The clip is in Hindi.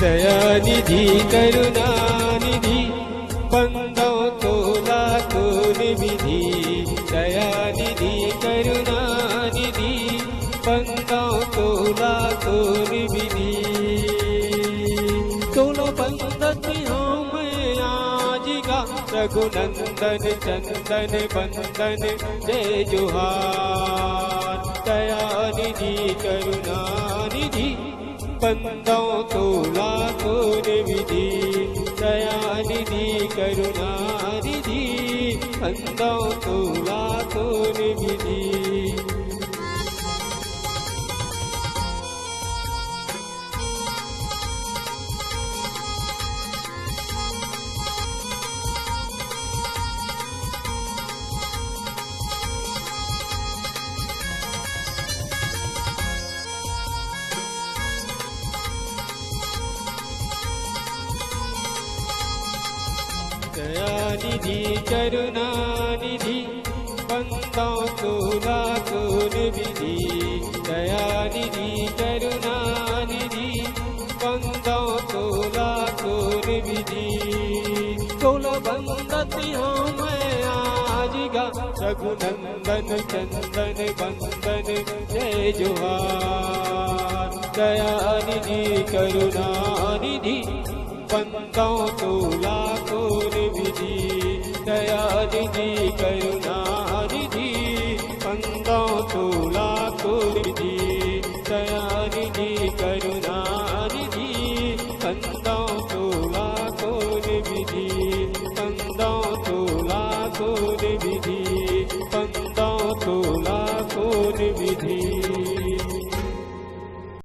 दयानिधि करुणानिधि बंदों को लाखों विधि। दयानिधि करुणानिधि बंदों को लाखों विधि। तोलो बंदती हूँ मैं आज का रघुनंदन चंदन बंदन जय जोहार। दयानिधि करुणानिधि बंदों को लाखों विधि। दयानिधि करुणानिधि बंदों को लाखों विधि। दयानिधि करुणानिधि बंदों को लाखों विधि। दयानिधि करुणानिधि बंदों को लाखों विधि। तोलो बंदती हूँ मैं आज का रघुनंदन चंदन बंदन जय जोहार। दयानिधि करुणानिधि बंदों को लाखों विधि। दयानिधि करुणा